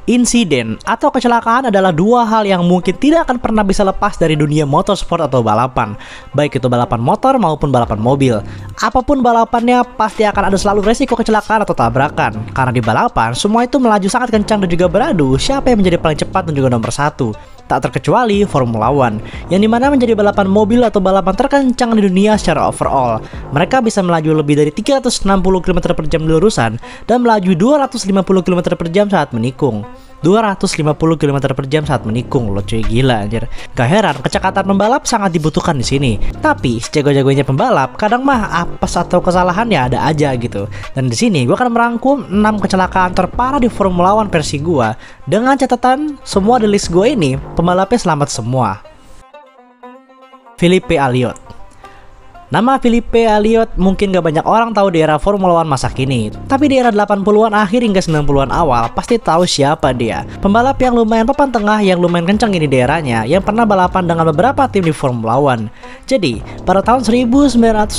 Insiden atau kecelakaan adalah dua hal yang mungkin tidak akan pernah bisa lepas dari dunia motorsport atau balapan. Baik itu balapan motor maupun balapan mobil. Apapun balapannya pasti akan ada selalu resiko kecelakaan atau tabrakan. Karena di balapan semua itu melaju sangat kencang dan juga beradu siapa yang menjadi paling cepat dan juga nomor satu. Tak terkecuali Formula One, yang dimana menjadi balapan mobil atau balapan terkencang di dunia secara overall. Mereka bisa melaju lebih dari 360 km per jam di lurusan dan melaju 250 km per jam saat menikung. 250 km per jam saat menikung, lo cuy, gila anjir. Gak heran kecekatan pembalap sangat dibutuhkan di sini. Tapi sejago-jagonya pembalap, kadang mah apes atau kesalahannya ada aja gitu. Dan di sini gue akan merangkum 6 kecelakaan terparah di Formula One versi gue. Dengan catatan semua di list gue ini pembalapnya selamat semua. Filipe Alliot. Nama Filipe Alliot mungkin gak banyak orang tahu di era Formula One masa kini. Tapi di era 80-an akhir hingga 90-an awal pasti tahu siapa dia. Pembalap yang lumayan papan tengah, yang lumayan kencang ini di eranya, yang pernah balapan dengan beberapa tim di Formula One. Jadi, pada tahun 1988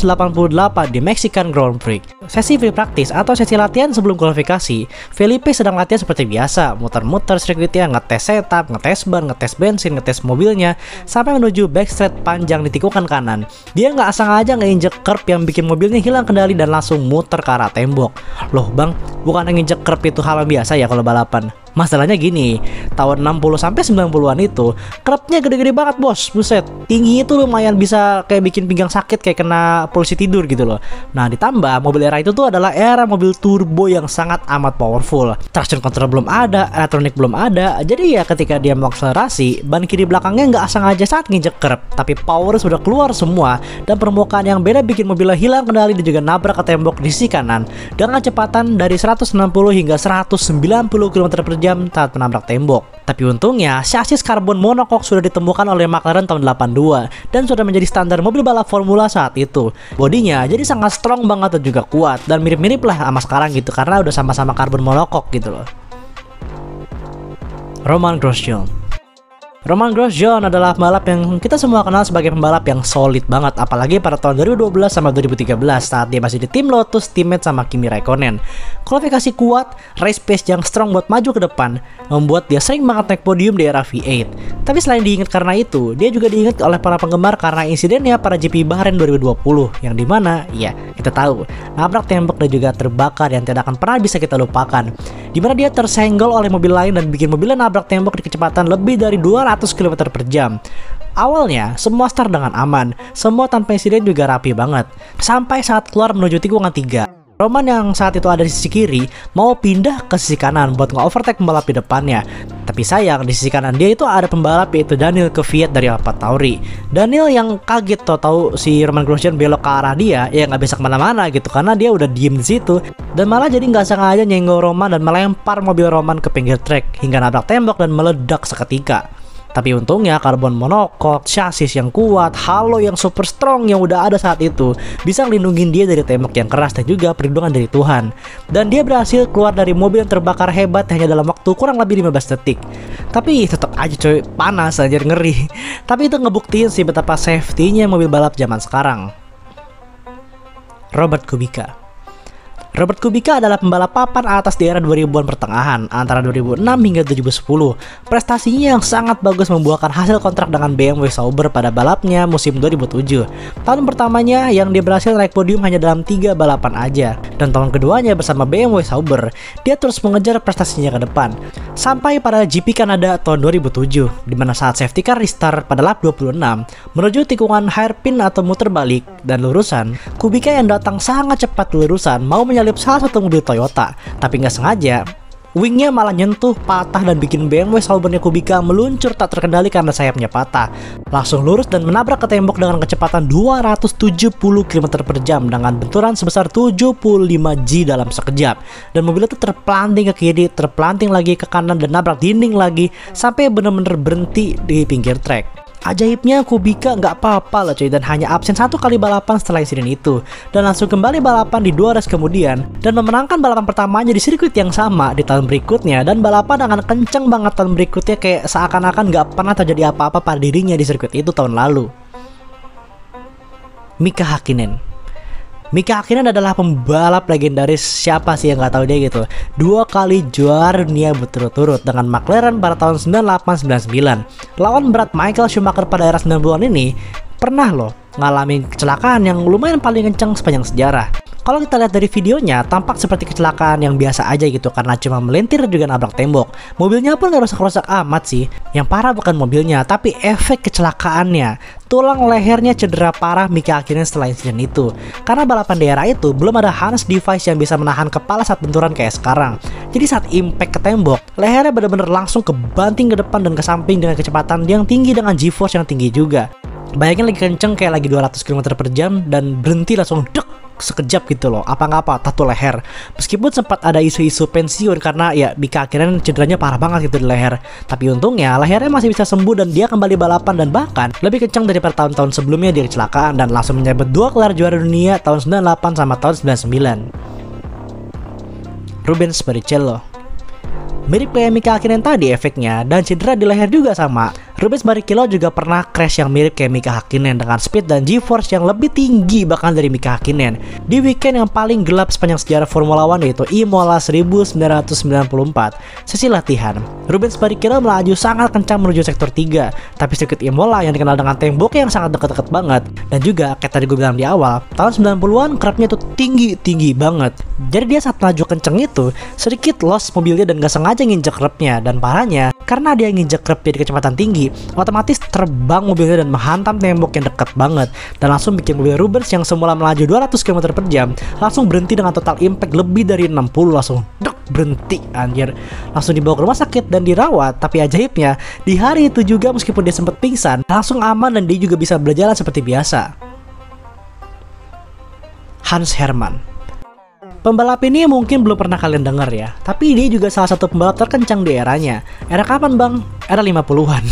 di Mexican Grand Prix, sesi free practice atau sesi latihan sebelum kualifikasi, Filipe sedang latihan seperti biasa, muter-muter sirkuitnya, ngetes setup, ngetes ban, ngetes bensin, ngetes mobilnya, sampai menuju backstretch panjang di tikungan kanan. Dia nggak asal aja ngeinjek curb yang bikin mobilnya hilang kendali dan langsung muter ke arah tembok. Loh bang, bukan nginjek curb itu hal yang biasa ya kalau balapan? Masalahnya gini, tahun 60 sampai 90-an itu curbnya gede-gede banget bos, buset. Tingginya itu lumayan bisa kayak bikin pinggang sakit kayak kena polusi tidur gitu loh. Nah ditambah mobil era itu tuh adalah era mobil turbo yang sangat amat powerful. Traction control belum ada, elektronik belum ada. Jadi ya ketika dia mau akselerasi, ban kiri belakangnya nggak sengaja saat nginjek curb, tapi power sudah keluar semua dan permukaan yang beda bikin mobilnya hilang kendali dan juga nabrak ke tembok di sisi kanan dengan kecepatan dari 160 hingga 190 km per jam saat menabrak tembok. Tapi untungnya chassis karbon monocoque sudah ditemukan oleh McLaren tahun 82 dan sudah menjadi standar mobil balap formula saat itu. Bodinya jadi sangat strong banget dan juga kuat dan mirip-mirip lah sama sekarang gitu karena udah sama-sama karbon monocoque gitu loh. Romain Grosjean. Romain Grosjean adalah pembalap yang kita semua kenal sebagai pembalap yang solid banget, apalagi pada tahun 2012 sama 2013 saat dia masih di tim Lotus, teammate sama Kimi Raikkonen. Kualifikasi kuat, race pace yang strong buat maju ke depan, membuat dia sering banget naik podium di era V8. Tapi selain diingat karena itu, dia juga diingat oleh para penggemar karena insidennya pada GP Bahrain 2020, yang dimana, ya kita tahu, nabrak tembok dan juga terbakar yang tidak akan pernah bisa kita lupakan. Dimana dia tersenggol oleh mobil lain dan bikin mobilnya nabrak tembok di kecepatan lebih dari 200 km per jam. Awalnya semua start dengan aman, semua tanpa insiden juga rapi banget. Sampai saat keluar menuju tikungan 3. Roman yang saat itu ada di sisi kiri mau pindah ke sisi kanan buat nge-overtake pembalap di depannya. Tapi sayang di sisi kanan dia itu ada pembalap yaitu Daniel Kvyat dari AlphaTauri. Daniel yang kaget tahu si Romain Grosjean belok ke arah dia, ya nggak bisa kemana-mana gitu karena dia udah diem di situ dan malah jadi nggak sengaja nyenggol Roman dan melempar mobil Roman ke pinggir trek hingga nabrak tembok dan meledak seketika. Tapi untungnya karbon monocoque, chassis yang kuat, halo yang super strong yang udah ada saat itu bisa ngelindungin dia dari tembok yang keras dan juga perlindungan dari Tuhan. Dan dia berhasil keluar dari mobil yang terbakar hebat hanya dalam waktu kurang lebih 15 detik. Tapi tetap aja coy, panas anjir, ngeri. Tapi itu ngebuktiin sih betapa safety-nya mobil balap zaman sekarang. Robert Kubica. Robert Kubica adalah pembalap papan atas di era 2000-an pertengahan, antara 2006 hingga 2010. Prestasinya yang sangat bagus membuahkan hasil kontrak dengan BMW Sauber pada balapnya musim 2007. Tahun pertamanya yang dia berhasil naik podium hanya dalam 3 balapan aja. Dan tahun keduanya bersama BMW Sauber, dia terus mengejar prestasinya ke depan. Sampai pada GP Kanada tahun 2007, di mana saat safety car restart pada lap 26, menuju tikungan hairpin atau muter balik dan lurusan, Kubica yang datang sangat cepat di lurusan mau menyalip salah satu mobil Toyota, tapi nggak sengaja wingnya malah nyentuh, patah dan bikin BMW Saubernya Kubica meluncur tak terkendali karena sayapnya patah. Langsung lurus dan menabrak ke tembok dengan kecepatan 270 km per jam dengan benturan sebesar 75 G dalam sekejap. Dan mobil itu terpelanting ke kiri, terpelanting lagi ke kanan dan nabrak dinding lagi sampai benar-benar berhenti di pinggir trek. Ajaibnya Kubica nggak apa-apa loh cuy, dan hanya absen 1 kali balapan setelah insiden itu dan langsung kembali balapan di 2 race kemudian dan memenangkan balapan pertamanya di sirkuit yang sama di tahun berikutnya, dan balapan dengan kenceng banget tahun berikutnya kayak seakan-akan nggak pernah terjadi apa-apa pada dirinya di sirkuit itu tahun lalu. Mika Hakkinen. Mika Hakkinen adalah pembalap legendaris, siapa sih yang nggak tahu dia gitu. 2 kali juara dunia berturut-turut dengan McLaren pada tahun 98-99. Lawan berat Michael Schumacher pada era 90-an ini pernah loh ngalamin kecelakaan yang lumayan paling kencang sepanjang sejarah. Kalau kita lihat dari videonya, tampak seperti kecelakaan yang biasa aja gitu karena cuma melintir juga nabrak tembok. Mobilnya pun gak rusak-rusak amat sih. Yang parah bukan mobilnya, tapi efek kecelakaannya. Tulang lehernya cedera parah Mika Hakkinen setelah insiden itu. Karena balapan di era itu belum ada harness device yang bisa menahan kepala saat benturan kayak sekarang. Jadi saat impact ke tembok, lehernya benar-benar langsung kebanting ke depan dan ke samping dengan kecepatan yang tinggi dengan G-force yang tinggi juga. Bayangin lagi kenceng kayak lagi 200 km per jam dan berhenti langsung dek sekejap gitu loh, apa-apa tato leher. Meskipun sempat ada isu-isu pensiun karena ya Mika Hakkinen cederanya parah banget gitu di leher, tapi untungnya lehernya masih bisa sembuh dan dia kembali balapan dan bahkan lebih kencang daripada tahun-tahun sebelumnya dia kecelakaan dan langsung menyabet 2 gelar juara dunia tahun 98 sama tahun 99. Rubens Barrichello mirip kayak Mika Hakkinen tadi efeknya, dan cedera di leher juga sama. Rubens Barrichello juga pernah crash yang mirip kayak Mika Hakkinen dengan speed dan G-force yang lebih tinggi bahkan dari Mika Hakkinen di weekend yang paling gelap sepanjang sejarah Formula One, yaitu Imola 1994. Sesi latihan, Rubens Barrichello melaju sangat kencang menuju sektor 3, tapi sirkuit Imola yang dikenal dengan tembok yang sangat dekat-dekat banget, dan juga kayak tadi gue bilang di awal, tahun 90-an kerapnya tuh tinggi banget. Jadi dia saat melaju kenceng itu sedikit lost mobilnya dan gak sengaja nginjek repnya, dan parahnya karena dia nginjek repnya di kecepatan tinggi, otomatis terbang mobilnya dan menghantam tembok yang dekat banget, dan langsung bikin mobil Rubens yang semula melaju 200 km per jam langsung berhenti dengan total impact lebih dari 60, langsung berhenti anjir. Langsung dibawa ke rumah sakit dan dirawat, tapi ajaibnya di hari itu juga meskipun dia sempat pingsan, langsung aman dan dia juga bisa berjalan seperti biasa. Hans Hermann. Pembalap ini mungkin belum pernah kalian dengar ya, tapi dia juga salah satu pembalap terkencang di eranya. Era kapan bang? Era 50-an.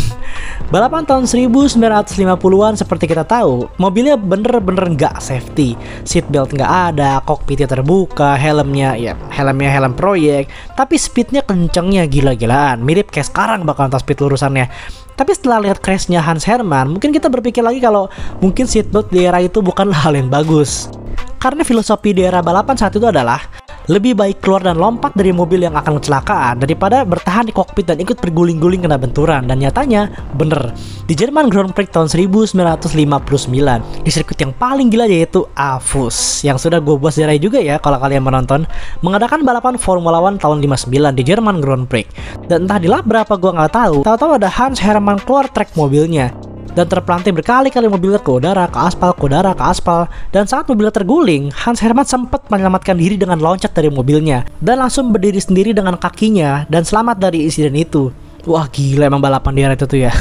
Balapan tahun 1950-an seperti kita tahu, mobilnya bener-bener nggak safety. Seatbelt nggak ada, kokpitnya terbuka, helmnya helm proyek, tapi speednya kencengnya gila-gilaan, mirip kayak sekarang bakal tas speed lurusannya. Tapi setelah lihat crashnya Hans Hermann, mungkin kita berpikir lagi kalau mungkin seatbelt di era itu bukanlah hal yang bagus. Karena filosofi di era balapan saat itu adalah lebih baik keluar dan lompat dari mobil yang akan kecelakaan daripada bertahan di kokpit dan ikut berguling-guling kena benturan. Dan nyatanya bener, di Jerman Grand Prix tahun 1959 di sirkuit yang paling gila yaitu AFUS, yang sudah gue buat sejarah juga ya kalau kalian menonton, mengadakan balapan Formula One tahun 59 di Jerman Grand Prix. Dan entah di lap berapa gue nggak tahu ada Hans Hermann keluar trek mobilnya dan terpelanting berkali-kali mobilnya ke udara, ke aspal, dan saat mobilnya terguling, Hans Hermann sempat menyelamatkan diri dengan loncat dari mobilnya dan langsung berdiri sendiri dengan kakinya dan selamat dari insiden itu. Wah gila emang balapan di era itu tuh ya.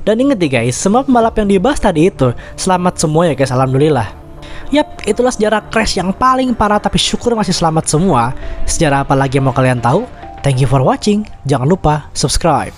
Dan inget nih guys, semua pembalap yang dibahas tadi itu selamat semua ya guys, alhamdulillah. Yap, itulah sejarah crash yang paling parah, tapi syukur masih selamat semua. Sejarah apa lagi yang mau kalian tahu? Thank you for watching, jangan lupa subscribe.